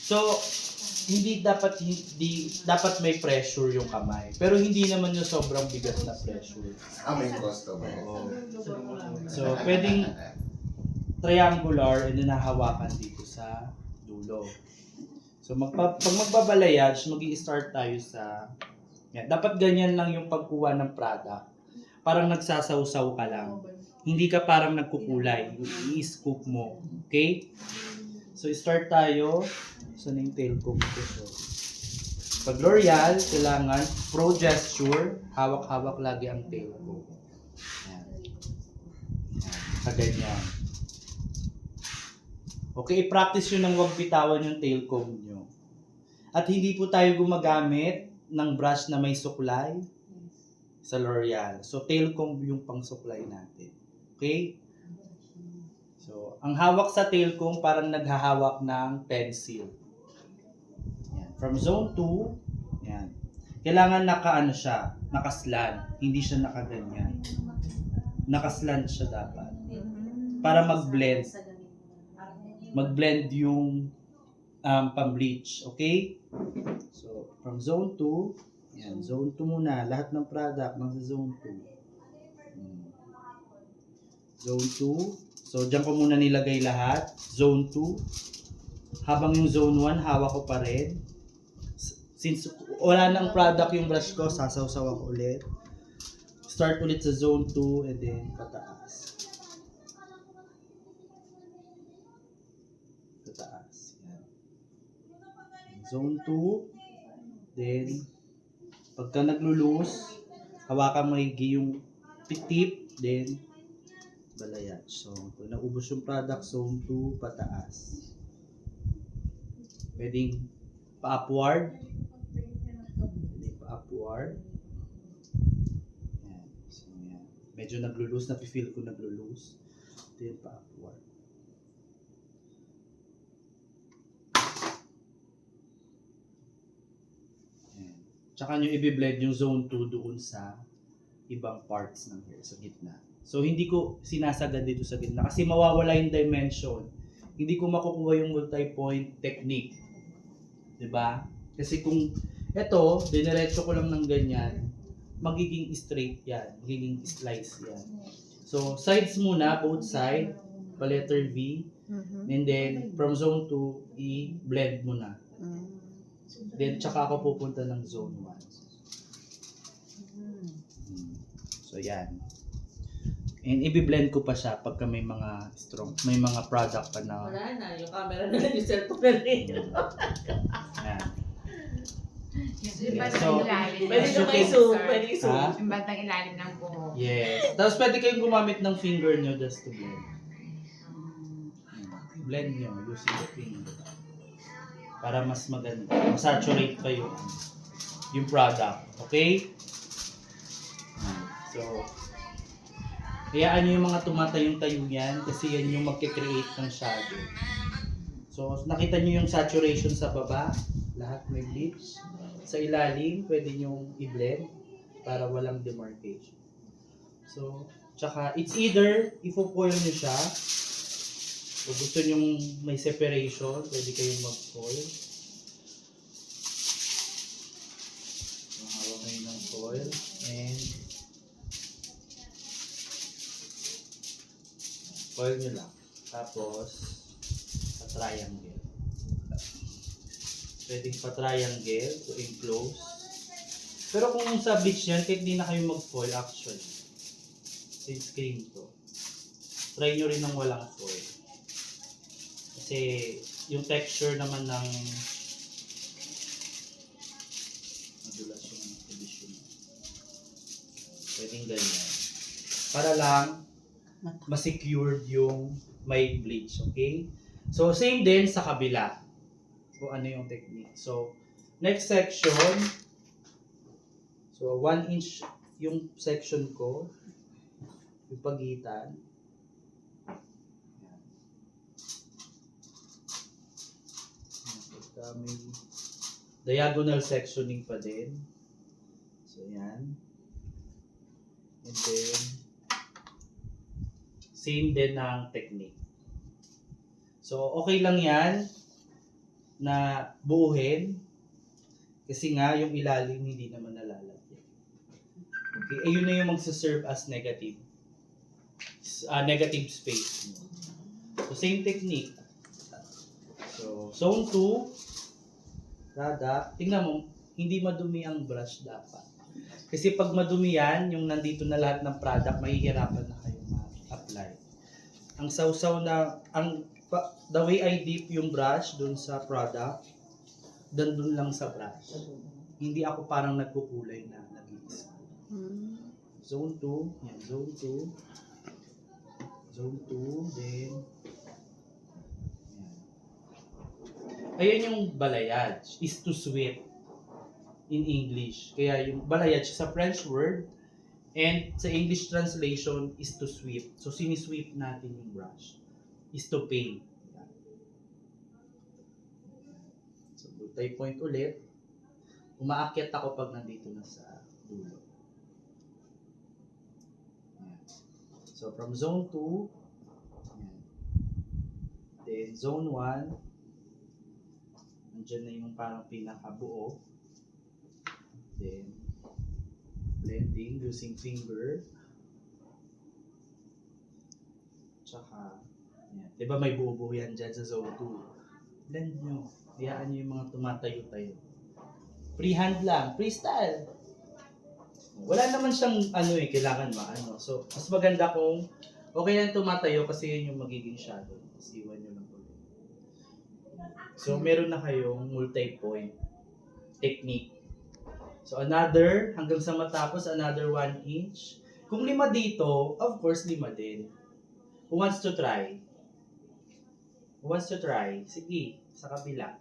So, hindi dapat may pressure yung kamay. Pero hindi naman yung sobrang bigat na pressure. May customer. Oo. So, pwedeng triangular and then nahawakan dito sa dulo. So, pag magbabalayage, mag-i-start tayo sa... Yan. Dapat ganyan lang yung pagkuha ng product. Parang nagsasawsaw ka lang. Hindi ka parang nagkukulay. I-scoop mo. Okay? So, start tayo. Saan yung tail comb ko? So, pag L'Oreal, kailangan pro gesture, hawak-hawak lagi ang tail comb. Yan. Sa ganyan. Okay, i-practice yun ng huwag bitawan yung tail comb nyo. At hindi po tayo gumagamit ng brush na may suklay sa L'Oreal. So, tail comb yung pang suklay natin. Okay? So, ang hawak sa tail comb parang naghahawak ng pencil. Yan. From zone 2, yan. Kailangan nakaano siya, nakaslant. Hindi siya nakaganyan. Nakaslant siya dapat. Para mag-blend. Mag-blend yung pang-bleach. Okay? So, from zone 2, yan, zone 2 muna. Lahat ng product nasa zone 2. Zone 2. So, dyan ko muna nilagay lahat. Zone 2. Habang yung zone 1, hawak ko pa rin. Since wala nang product yung brush ko, sasawsaw ako ulit. Start ulit sa zone 2 and then pataas. Pataas. Yan. Zone 2. Then, pagka naglo-loose, hawakan mo yung tip, then balayage. So, kung naubos yung product, zone 2, pataas. Pwedeng pa-upward. Pwedeng pa-upward. Yan. So, yan. Medyo naglo-loose, napifeel ko naglo-loose. Then, pa-upward. Yan. Tsaka nyo i-blend yung zone 2 doon sa ibang parts ng hair, sa gitna. So, hindi ko sinasagad dito sa gitna kasi mawawala yung dimension. Hindi ko makukuha yung multi-point technique. 'Di ba? Kasi kung ito, diniretso ko lang ng ganyan, magiging straight yan. Magiging slice yan. So, sides muna, both side, pa letter V. And then, from zone 2, i-blend mo na. Then, tsaka ako pupunta ng zone 1. So, yan. And i-blend ko pa siya pagka may mga may mga product pa na. Wala na, yung camera na lang, yung cellphone na rin. Yan. Yung Yeah, bandang so, ilalim. Pwede As nyo you kayo can- zoom, pwede yung zoom. Ha? Yung bandang ilalim ng buhok. Yes. Tapos pwede kayong gumamit ng finger nyo just to blend. Blend nyo using the finger. Para mas maganda. Masaturate pa yung product. Okay? So, hayaan nyo yung mga tumatayong-tayo yan kasi yan yung magkikreate ng shadow. So, nakita nyo yung saturation sa baba. Lahat may bleach. Sa ilalim, pwede nyo i-blend para walang demarcation. So, tsaka, it's either ifo-foil nyo siya o gusto nyo may separation, pwede kayong mag-foil. Mahawak kayo ng foil and foil nyo lang. Tapos, pa-triangle. Pwedeng pa-triangle to enclose. Pero kung sa bleach yan, kahit di na kayo mag-foil actually. Since cream to. Try nyo rin ng walang foil. Kasi yung texture naman ng madulas yung condition. Pwedeng ganyan. Para lang ma-secured yung may bleach, okay? So, same din sa kabila. Kung ano yung technique. So, next section. So, 1 inch yung section ko. Yung pagitan. Pagka may diagonal sectioning pa din. So, yan. And then, same din ng technique. So, okay lang yan. na buuhin. Kasi nga, yung ilalim hindi naman nalalagyan. Okay, eh yun na yung magsaserve as negative. Negative space. So, same technique. So, zone 2, product. Tingnan mo, hindi madumi ang brush dapat. Kasi pag madumi yan, yung nandito na lahat ng product, mahihirapan na kayo ma-apply. Ang sausaw na, the way I dip yung brush dun sa product, dun lang sa brush. Hindi ako parang nagkukulay na nag-iisa. Zone 2, yan, zone 2. Zone 2, then, yan. Ayan yung balayage, is to sweep in English. Kaya yung balayage sa French word, and sa English translation is to sweep. So, sinisweep natin yung brush. Is to paint. Yan. So, multi-point ulit. Umaakyat ako pag nandito na sa dulo. Yan. So, from zone 2, yan. Then, zone 1, nandiyan na yung parang pinakabuo. Then, blending using finger. Tsaka, yan. Diba may buo-buo yan dyan sa zone 2? Blend nyo. Hayaan nyo yung mga tumatayo-tayo. Freehand lang. Freestyle. Wala naman siyang kailangan maano. So, mas maganda kung okay lang tumatayo kasi yun yung magiging shadow. Tapos iwan nyo lang ulit. So, meron na kayong multi-point technique. So, hanggang sa matapos, another 1 inch. Kung 5 dito, of course, 5 din. Who wants to try? Who wants to try? Sige, sa kabila.